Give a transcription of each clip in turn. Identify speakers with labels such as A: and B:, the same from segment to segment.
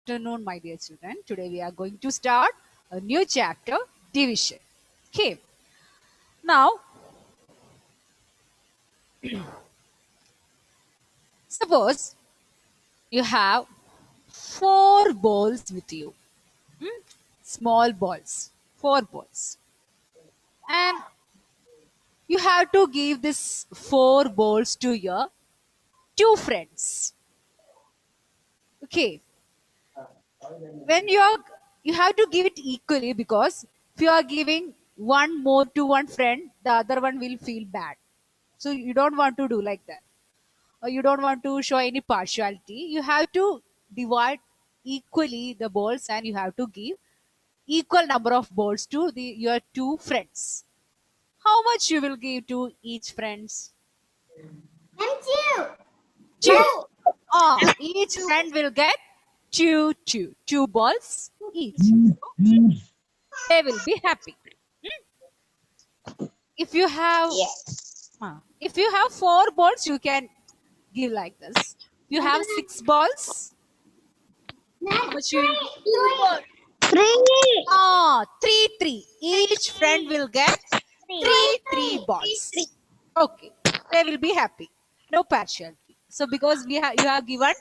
A: Afternoon, my dear children. Today we are going to start a new chapter, division. Okay. Now, suppose you have four balls with you. Small balls. Four balls. And you have to give this four balls to your two friends. Okay. When you have to give it equally, because if you are giving one more to one friend, the other one will feel bad. So you don't want to do like that, or you don't want to show any partiality. You have to divide equally the balls, and you have to give equal number of balls to your two friends. How much you will give to each friends?
B: And two.
A: Two. Each friend will get two balls each. They will be happy. If you have if you have four balls, you can give like this. If you have six balls, how much you will give?
B: Three.
A: Three. Each friend will get three balls. Okay, they will be happy. No partiality. So because you have given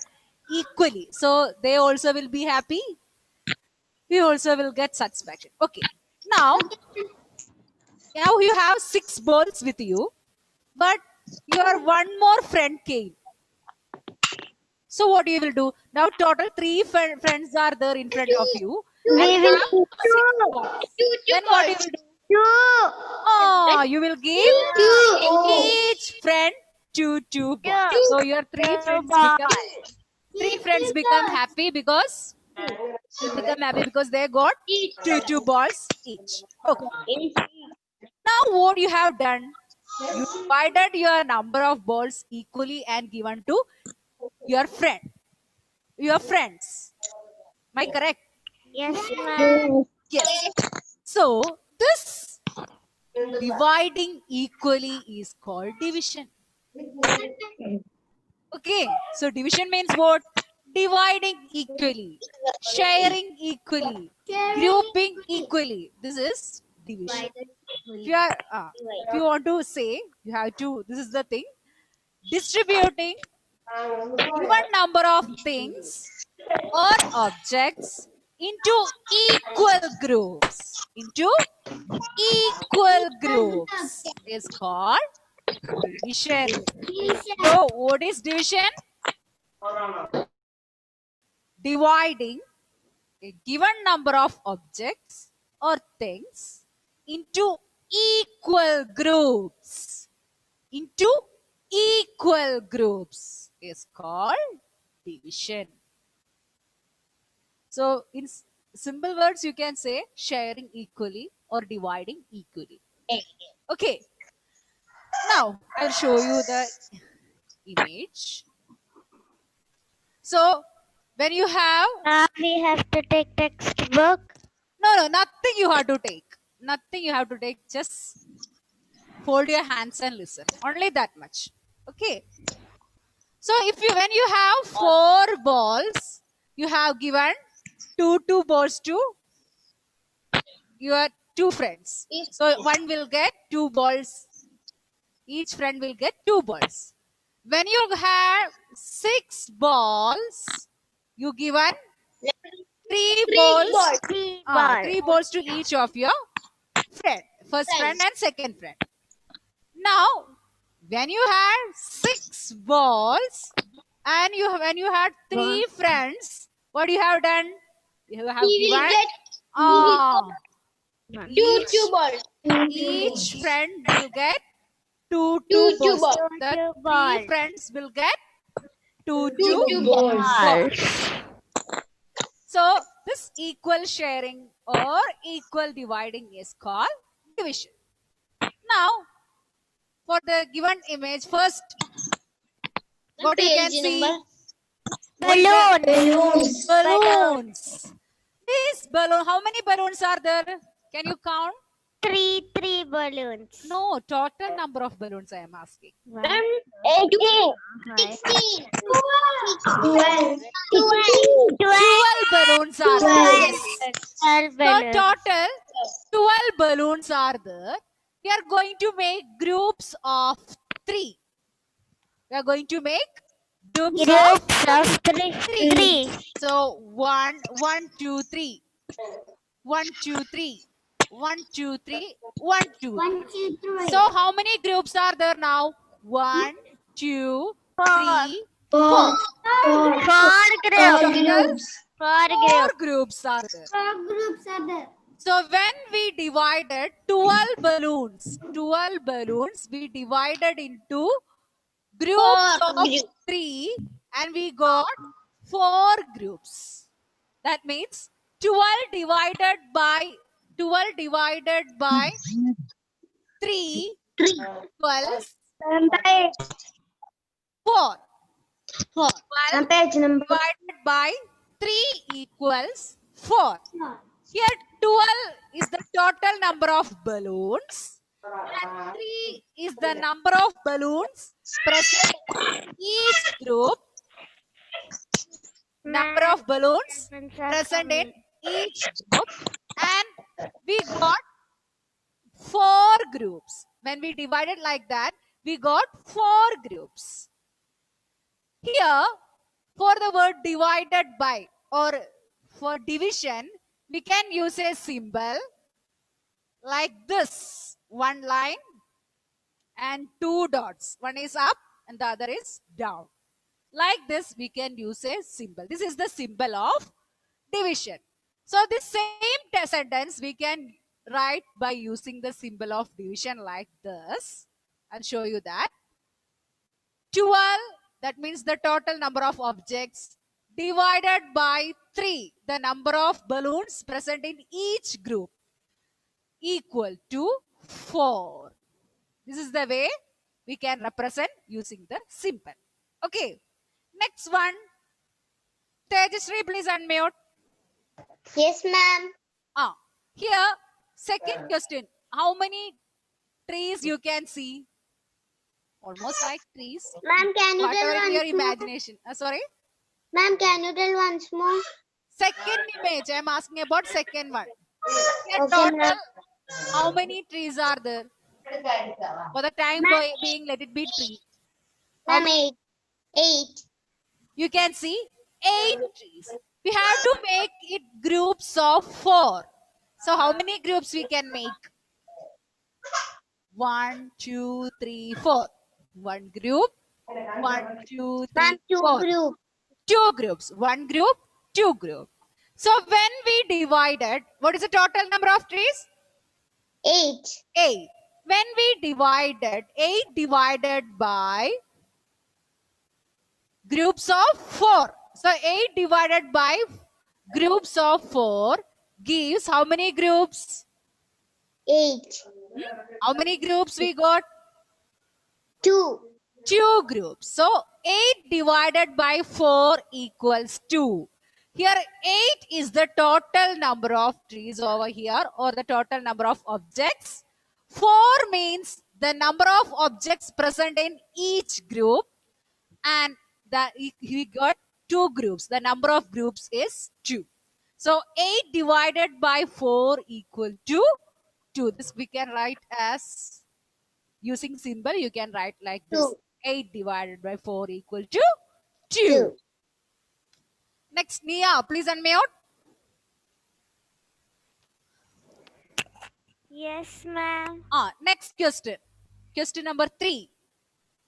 A: equally, so they also will be happy. You also will get satisfaction. Okay. Now you have six balls with you, but your one more friend came. So what you will do? Now total three friends are there in front of you, and
B: We
A: you
B: will
A: have six balls. Then what you will do?
B: two.
A: You will give
B: Two.
A: each friend two balls. So your three friends become happy because they got two balls each. Okay. Now what you have done? You divided your number of balls equally and given to your friends. Am I correct?
B: Yes, ma'am.
A: Yes. So this dividing equally is called division. Okay. So division means what? Dividing equally, sharing equally, grouping equally. This is division. If you want to say, you have to. This is the thing. Distributing given number of things or objects into equal groups. Is called division. So what is division? Dividing a given number of objects or things into equal groups. Is called division. So in simple words, you can say sharing equally or dividing equally. Okay. Now I'll show you the image. So when you have
B: We have to take textbook.
A: nothing you have to take. Nothing you have to take. Just fold your hands and listen. Only that much. Okay. So when you have four balls, you have given two balls to your two friends. So one will get two balls. Each friend will get two balls. When you have six balls, you given three balls. Three balls to each of your friend. First friend and second friend. Now, when you had six balls and when you had three friends, what you have done? You have given each friend will get two balls. The three friends will get two balls. So this equal sharing or equal dividing is called division. Now, for the given image, first, what you can see? Balloons. These balloon. How many balloons are there? Can you count?
B: Three balloons.
A: No, total number of balloons I am asking.
B: 18. 16. 12.
A: 12 balloons are there? Yes.
B: 12
A: So
B: balloons.
A: total 12 balloons are there. We are going to make groups of 3. We are going to make groups of
B: Groups of three.
A: 3.
B: Three.
A: So 1, 1, 2, 3. 1, 2, 3. 1, 2, 3. 1, 2, 3. So how many groups are there now? 1, 2,
B: Four.
A: 3, 4.
B: Four
A: Total
B: groups. Four
A: 4
B: groups.
A: groups are there. So when we divided 12 balloons, we divided into groups of 3 and we got 4 groups. That means 12 divided by 3 equals 4. 12 divided by 3 equals 4. Here 12 is the total number of balloons and 3 is the number of balloons present in each group. Number of balloons present in each group and we got 4 groups. When we divided like that, we got 4 groups. Here, for the word divided by or for division, we can use a symbol like this. One line and 2 dots. One is up and the other is down. Like this, we can use a symbol. This is the symbol of division. So this same sentence we can write by using the symbol of division like this. I'll show you that. 12, that means the total number of objects, divided by 3, the number of balloons present in each group, equal to 4. This is the way we can represent using the symbol. Okay. Next one. Tejasri, please unmute.
B: Yes, ma'am.
A: Here, second question. How many trees you can see? Almost like trees.
B: Ma'am, can you tell
A: Whatever in your
B: once more?
A: imagination. Sorry.
B: Ma'am, can you tell once more?
A: Second image. I am asking about second one. Here,
B: Okay,
A: total,
B: ma'am.
A: how many trees are there? For the time
B: Ma'am,
A: being, let it be tree. How
B: Ma'am,
A: many?
B: 8.
A: You can see 8 trees. We have to make it groups of 4. So how many groups we can make? 1, 2, 3, 4. One group. 1, 2, 3,
B: Ma'am, 2
A: 4.
B: group.
A: 2 groups. One group, 2 group. So when we divided, what is the total number of trees?
B: 8.
A: 8. When we divided 8 divided by groups of 4. So 8 divided by groups of 4 gives how many groups?
B: 8.
A: How many groups we got?
B: 2.
A: 2 groups. So 8 divided by 4 equals 2. Here 8 is the total number of trees over here or the total number of objects. 4 means the number of objects present in each group and we got 2 groups. The number of groups is 2. So 8 divided by 4 equal to 2. This we can write as using symbol. You can write like this.
B: 2.
A: 8 divided by 4 equal to 2.
B: 2.
A: Next, Nia, please unmute.
B: Yes, ma'am.
A: Next question. Question number 3.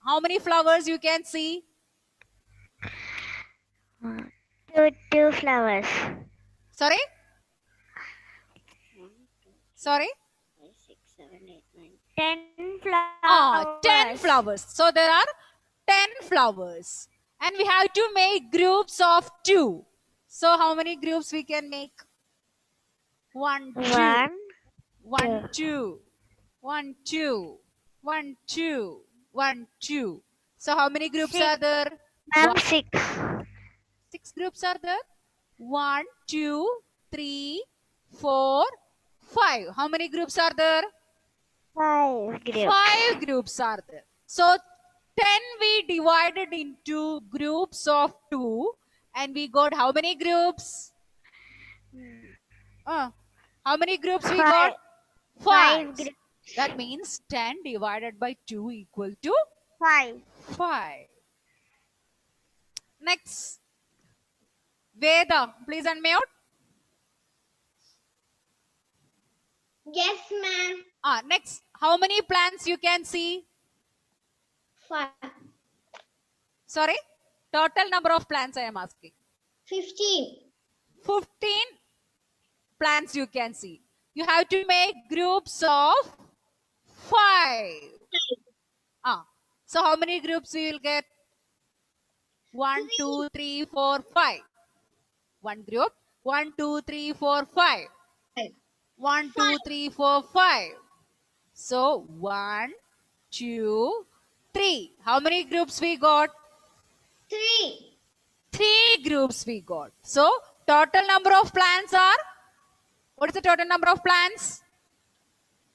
A: How many flowers you can see?
B: 2 flowers.
A: Sorry? Sorry?
B: 10 flowers.
A: 10 flowers. So there are 10 flowers. And we have to make groups of 2. So how many groups we can make? 1, 2. 1, 2. 1, 2. 1, 2. 1, 2. So how many groups
B: 6.
A: are there?
B: Ma'am, 6.
A: 6 groups are there. 1, 2, 3, 4, 5. How many groups are there?
B: 5 groups.
A: 5 groups are there. So 10 we divided into groups of 2 and we got how many groups? How many groups we
B: Five.
A: got?
B: Five
A: 5.
B: groups.
A: That means 10 divided by 2 equal to
B: 5.
A: 5. Next, Veda, please unmute.
B: Yes, ma'am.
A: Next, how many plants you can see?
B: 5.
A: Sorry, total number of plants I am asking.
B: 15.
A: 15 plants you can see. You have to make groups of 5. So how many groups we will get? 1, 2, 3, 4, 5. One group. 1, 2, 3, 4, 5. 1, 2, 3, 4, 5. So 1, 2, 3. How many groups we got?
B: 3.
A: 3 groups we got. So total number of plants are? What is the total number of plants?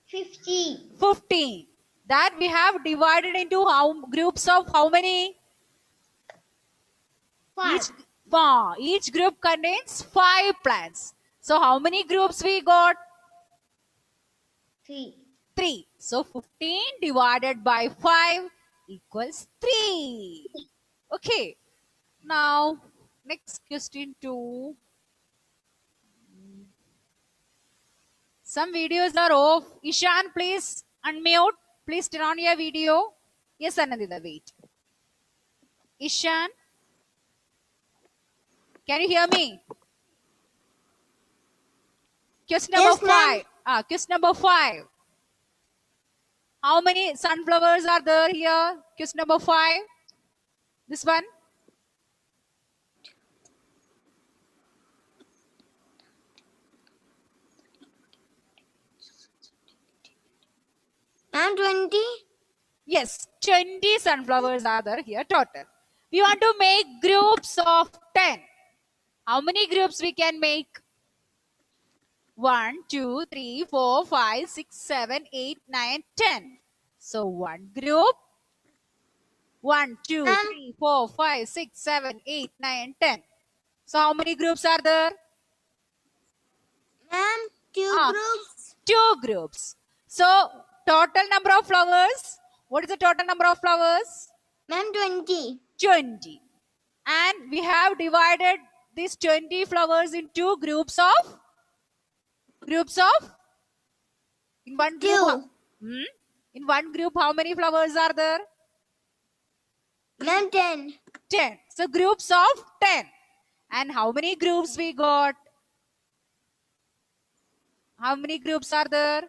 B: 50.
A: 15. That we have divided into how groups of how many?
B: 5.
A: Each group contains 5 plants. So how many groups we got?
B: 3.
A: 3. So 15 divided by 5 equals 3. Okay. Now, next question 2. Some videos are off. Ishan, please unmute. Please turn on your video. Yes, Anandita, wait. Ishan, can you hear me? Question number
B: Yes, ma'am.
A: 5. Question number 5. How many sunflowers are there here? Question number 5. This one.
B: Ma'am, 20.
A: Yes, 20 sunflowers are there here total. We want to make groups of 10. How many groups we can make? 1, 2, 3, 4, 5, 6, 7, 8, 9, 10. So one group. 1, 2,
B: Ma'am.
A: 3, 4, 5, 6, 7, 8, 9, 10. So how many groups are there?
B: Ma'am, 2
A: Ah.
B: groups.
A: 2 groups. So total number of flowers. What is the total number of flowers?
B: Ma'am, 20.
A: 20. And we have divided these 20 flowers into groups of in one group.
B: 2.
A: In one group, how many flowers are there?
B: Ma'am, 10.
A: 10. So groups of 10. And how many groups we got? How many groups are there?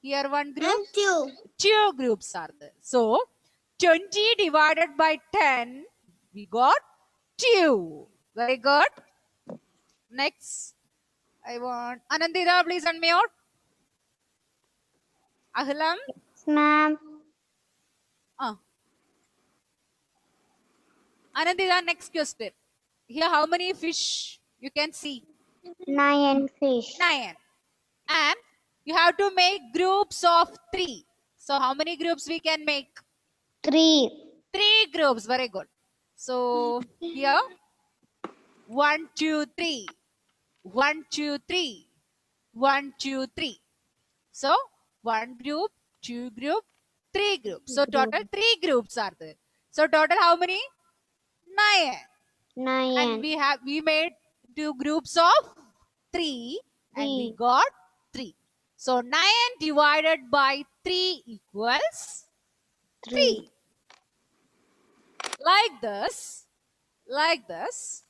A: Here one group.
B: Ma'am, 2.
A: 2 groups are there. So 20 divided by 10, we got 2. Very good. Next, I want Anandita, please unmute. Ahlam.
B: Ma'am.
A: Anandita, next question. Here, how many fish you can see?
B: 9 fish.
A: 9. And you have to make groups of 3. So how many groups we can make?
B: 3.
A: 3 groups. Very good. So here, 1, 2, 3. 1, 2, 3. 1, 2, 3. So 1 group, 2 group, 3 groups. So total 3 groups are there. So total how many? 9.
B: 9.
A: And we made 2 groups of 3 and we
B: 3.
A: got 3. So 9 divided by 3 equals 3. Like this,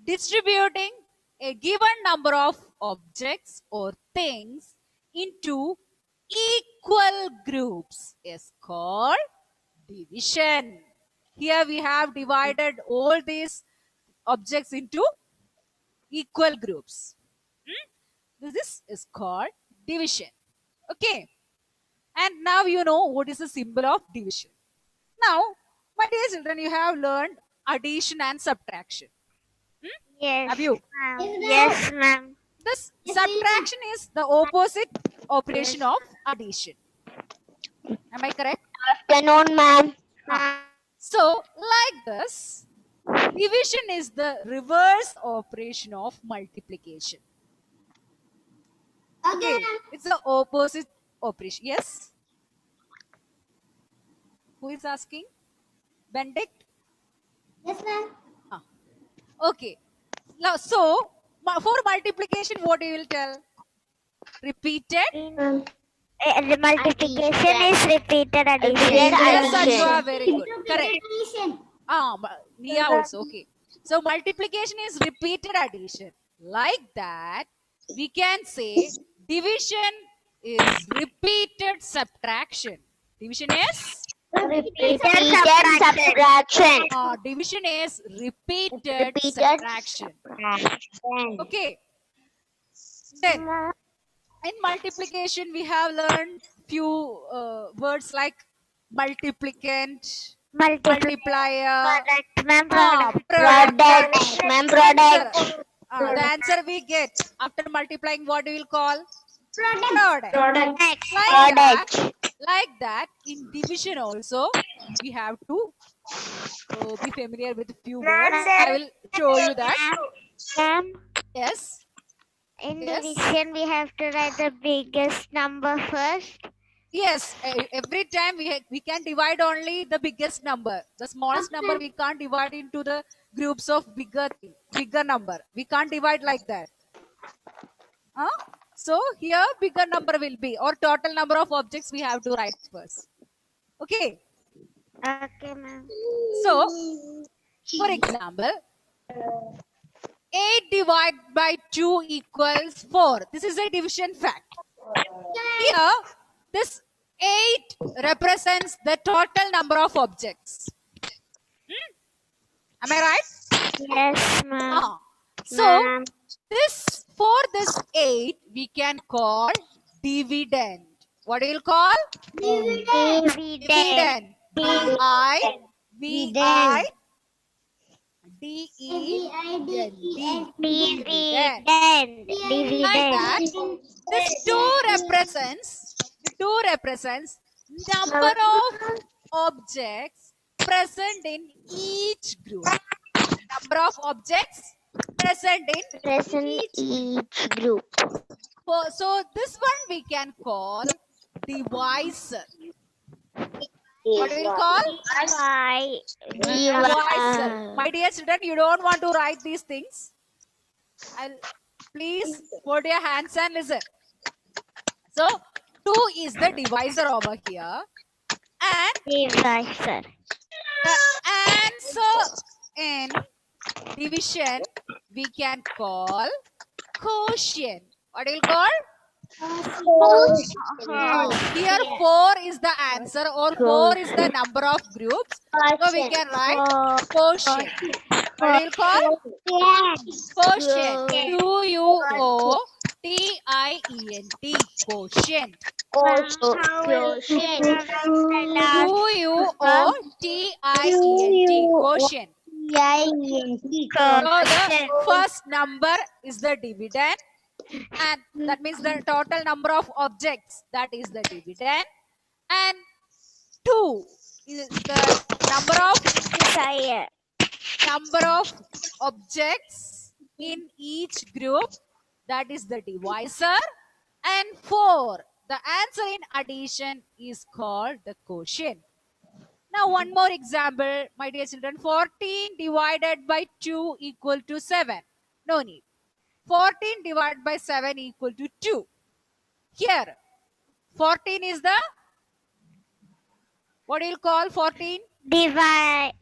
A: distributing a given number of objects or things into equal groups is called division. Here we have divided all these objects into equal groups. This is called division. Okay. And now you know what is the symbol of division. Now, my dear children, you have learned addition and subtraction.
B: Yes.
A: Have you?
B: Ma'am. Yes, ma'am.
A: This subtraction is the opposite operation of addition. Am I correct?
B: Afternoon, ma'am.
A: So, like this, division is the reverse operation of multiplication. Okay, it's the opposite operation. Yes. Who is asking? Benedict?
C: Yes, ma'am.
A: Ah. Okay. Now, so for multiplication, what you will tell? Repeated.
B: The multiplication is repeated addition.
A: Yes,
C: addition.
A: Ashwa, very good. Correct.
C: Addition.
A: Nia also. Okay. So multiplication is repeated addition. Like that, we can say division is repeated subtraction. Division is
B: Repeated subtraction.
A: division is repeated subtraction. Okay. Then in multiplication, we have learned few words like multiplicand, multiplier,
B: Product. Ma'am, product.
A: The answer we get after multiplying, what we will call
C: Product.
A: product.
B: Product.
A: Like that, in division also, we have to be familiar with few words. I will show you that.
B: Ma'am,
A: Yes.
B: in
A: Yes.
B: division we have to write the biggest number first.
A: Yes, every time we can divide only the biggest number. The smallest number we can't divide into the groups of bigger number. We can't divide like that. So here bigger number will be, or total number of objects we have to write first. Okay.
B: Okay, ma'am.
A: So for example, 8 divided by 2 equals 4. This is a division fact. Here, this 8 represents the total number of objects. Am I right?
B: Yes, ma'am.
A: So, for this 8, we can call dividend. What do you call? Dividend.
B: Dividend.
A: Like that, this 2 represents number of objects present in each group. Number of objects present in
B: each group.
A: So this one we can call divisor. What do you call? Divisor. My dear children, you don't want to write these things. Please put your hands and listen. So 2 is the divisor over here. And
B: Divisor.
A: the answer in division we can call quotient. What do you call? Here 4 is the answer, or 4 is the number of groups. So we can write quotient. What do you call? Quotient. Q-U-O-T-I-E-N-T. Quotient. Q-U-O-T-I-E-N-T. Quotient. So the first number is the dividend, and that means the total number of objects, that is the dividend, and 2 is the number of objects in each group, that is the divisor, and 4, the answer in addition, is called the quotient. Now one more example, my dear children. 14 divided by 2 equal to 7. No need. 14 divided by 7 equal to 2. Here, 14 is the, what do you call 14?
B: Dividend.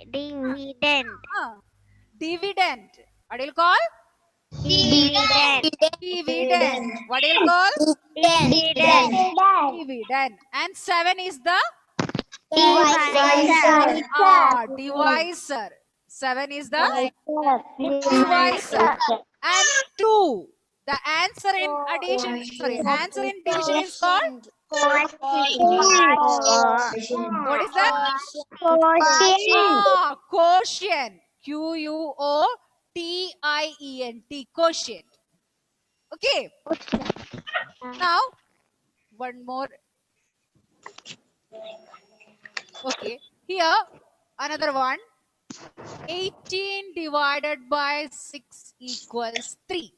A: Dividend. What do you call?
B: Dividend.
A: Dividend. What do you call?
B: Dividend.
A: Dividend. And 7 is the
B: Divisor.
A: divisor. 7 is the divisor. And 2, the answer in addition, answer in division is called? What is that? Quotient. Q-U-O-T-I-E-N-T. Quotient. Okay. Now, one more. Okay. Here, another one. 18 divided by 6 equals 3.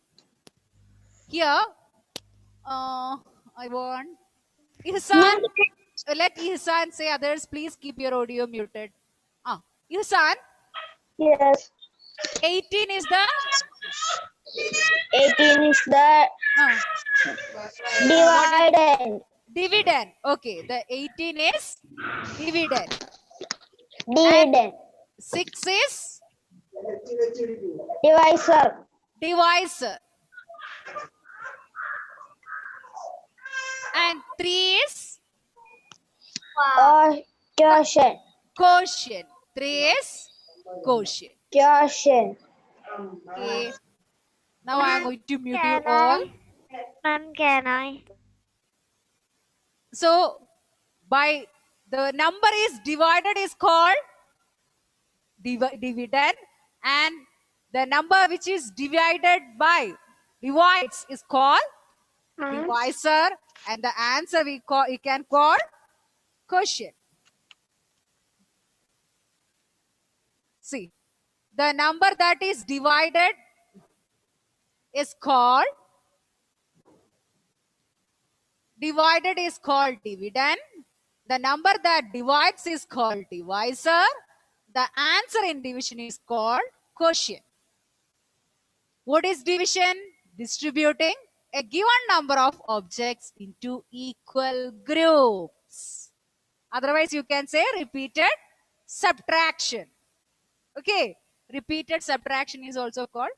A: Here, I want Ihsan. Let Ihsan say. Others, please keep your audio muted. Ihsan,
C: Yes.
A: 18 is the
C: 18 is the
A: uh, what is
C: dividend.
A: dividend? Okay, the 18 is dividend, and
C: Dividend.
A: 6 is
C: Divisor.
A: divisor, and 3 is
C: Or quotient.
A: quotient. 3 is quotient.
C: Quotient.
A: Okay. Now I am going to mute you
B: Can
A: all.
B: I? Ma'am, can I?
A: So, by the number is divided is called dividend, and the number which is divided by divides is called divisor, and the answer we can call quotient. See, the number that is divided is called dividend. The number that divides is called divisor. The answer in division is called quotient. What is division? Distributing a given number of objects into equal groups. Otherwise, you can say repeated subtraction. Okay, repeated subtraction is also called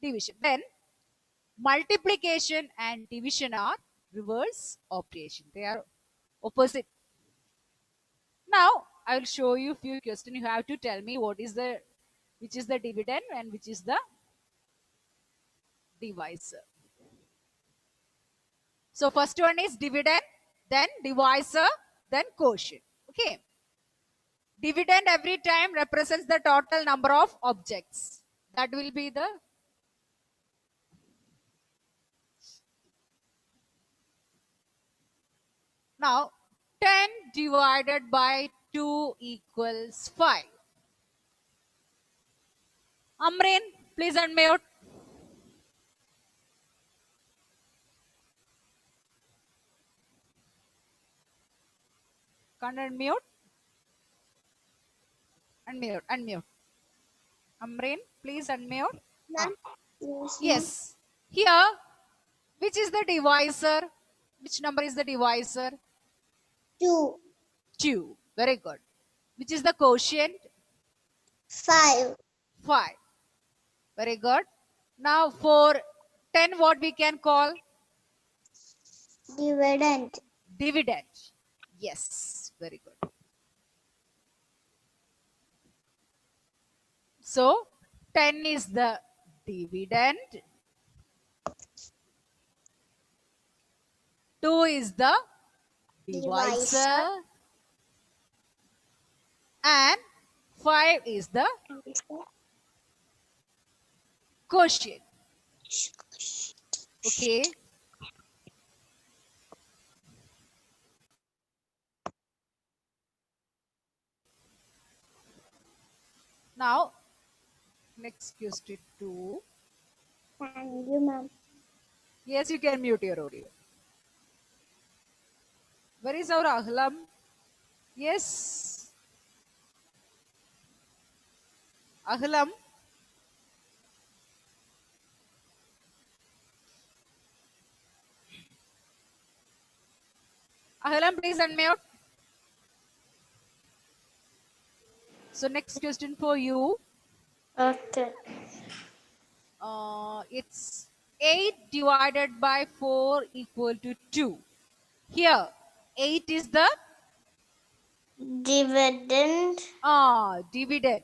A: division. Then, multiplication and division are reverse operation. They are opposite. Now, I will show you a few questions. You have to tell me which is the dividend and which is the divisor. So first one is dividend, then divisor, then quotient. Okay. Dividend every time represents the total number of objects. That will be the now 10 divided by 2 equals 5. Amrin, please unmute. Can't unmute? Unmute. Amrin, please unmute. Yes. Here, which is the divisor? Which number is the divisor?
C: 2.
A: 2. Very good. Which is the quotient?
C: 5.
A: 5. Very good. Now for 10, what we can call?
C: Dividend.
A: Dividend. Yes. Very good. So 10 is the dividend. 2 is the divisor. And 5 is the quotient. Okay. Now, next question 2.
C: Thank you, ma'am.
A: Yes, you can mute your audio. Where is our Ahlam? Yes. Ahlam. Ahlam, please unmute. So next question for you.
C: Okay.
A: It's 8 divided by 4 equal to 2. Here, 8 is the
C: Dividend.
A: dividend.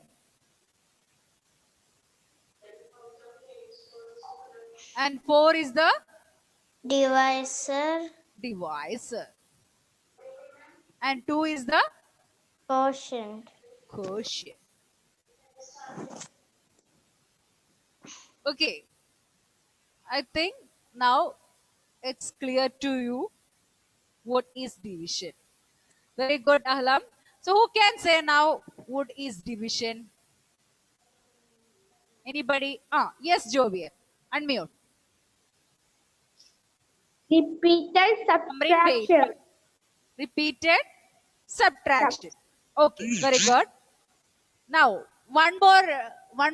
A: And 4 is the
C: Divisor.
A: divisor. And 2 is the
C: Quotient.
A: quotient. Okay. I think now it's clear to you what is division. Very good, Ahlam. So who can say now what is division? Anybody? Yes, Jovier. Unmute.
C: Repeated
A: Amrit, wait. Repeated subtraction. Okay, very good. Now, one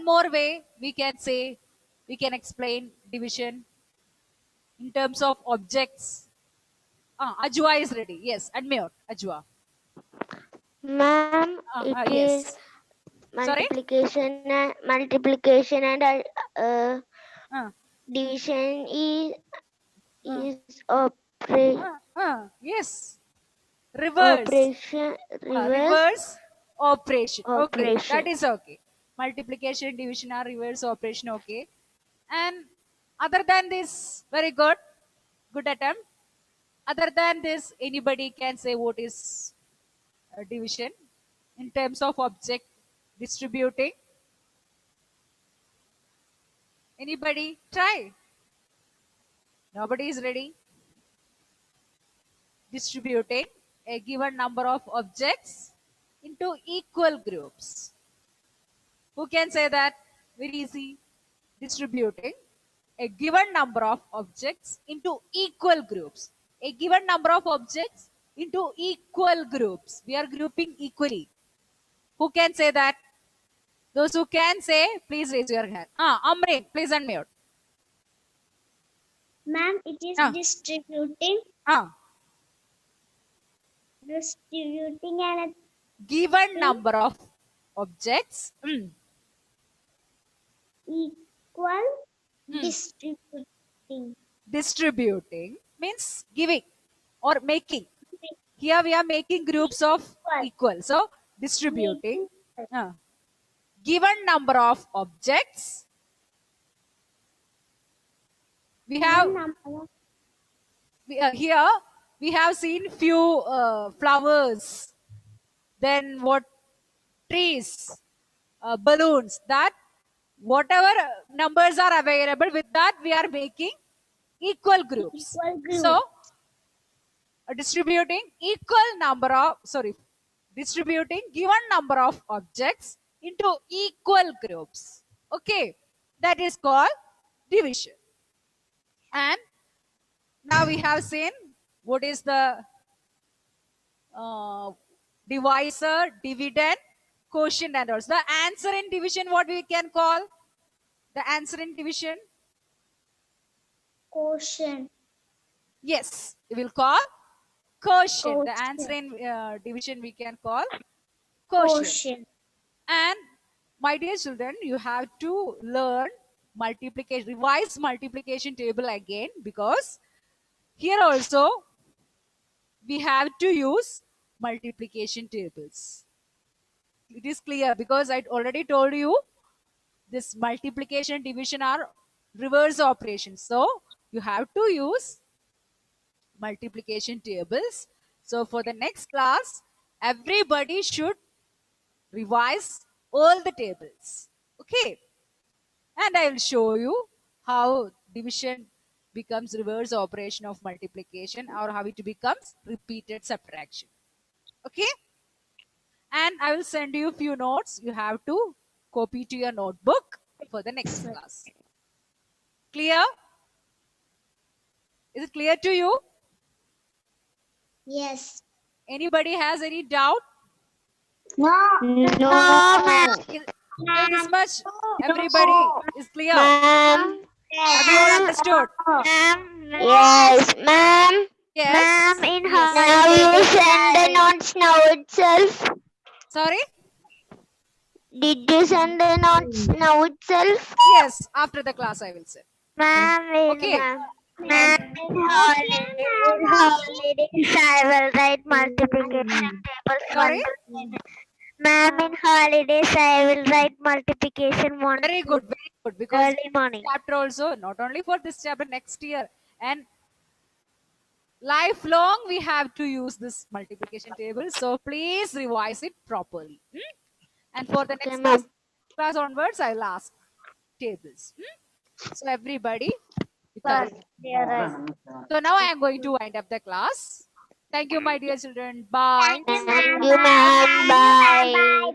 A: more way we can say, we can explain division in terms of objects. Ajwa is ready. Yes, unmute, Ajwa.
B: Ma'am, it is
A: Yes. Sorry?
B: multiplication and
A: Uh,
B: division
A: uh,
B: is
A: yes. Reverse.
B: reverse
A: Reverse operation. Okay, that
B: operation.
A: is okay. Multiplication, division are reverse operation. Okay. And other than this, very good. Good attempt. Other than this, anybody can say what is division in terms of object distributing. Anybody try? Nobody is ready. Distributing a given number of objects into equal groups. Who can say that? Very easy. Distributing a given number of objects into equal groups. A given number of objects into equal groups. We are grouping equally. Who can say that? Those who can say, please raise your hand. Amrit, please unmute.
C: Ma'am, it is
A: Ah.
C: distributing
A: Ah,
C: and
A: given number of objects.
C: equal
A: Hmm.
C: distributing.
A: Distributing means giving or making. Here we are making groups of equal. So distributing given number of objects. We have here we have seen few flowers. Then what? Trees, balloons. That whatever numbers are available, with that we are making equal groups.
C: Equal group.
A: So distributing distributing given number of objects into equal groups. Okay, that is called division. And now we have seen what is the divisor, dividend, quotient, and also the answer in division. What we can call the answer in division?
C: Quotient.
A: Yes, we will call quotient. The
C: Quotient.
A: answer in division we can call quotient. And my dear children, you have to learn multiplication, revise multiplication table again, because here also we have to use multiplication tables. It is clear because I already told you this multiplication, division are reverse operations. So you have to use multiplication tables. So for the next class, everybody should revise all the tables. Okay. And I will show you how division becomes reverse operation of multiplication, or how it becomes repeated subtraction. Okay. And I will send you a few notes. You have to copy to your notebook for the next class. Clear? Is it clear to you?
C: Yes.
A: Anybody has any doubt?
C: No.
A: This much everybody is clear.
B: Ma'am.
A: Have you all understood?
B: Yes, ma'am.
A: Yes.
B: Ma'am, in
A: Yes.
B: how you send the notes now itself?
A: Sorry?
B: Did you send the notes now itself?
A: Yes. After the class I will say.
B: Ma'am,
A: Okay.
B: Ma'am, in holidays I will write multiplication tables.
A: Sorry?
B: Ma'am, in holidays I will write multiplication one
A: Very good. Very good. Because
B: early morning.
A: chapter also, not only for this chapter, next year. And lifelong we have to use this multiplication table. So please revise it properly. And for the
B: Okay,
A: next
B: ma'am.
A: class onwards, I will ask tables. So everybody. So now I am going to wind up the class. Thank you, my dear children. Bye.
B: Thank you, ma'am. Bye.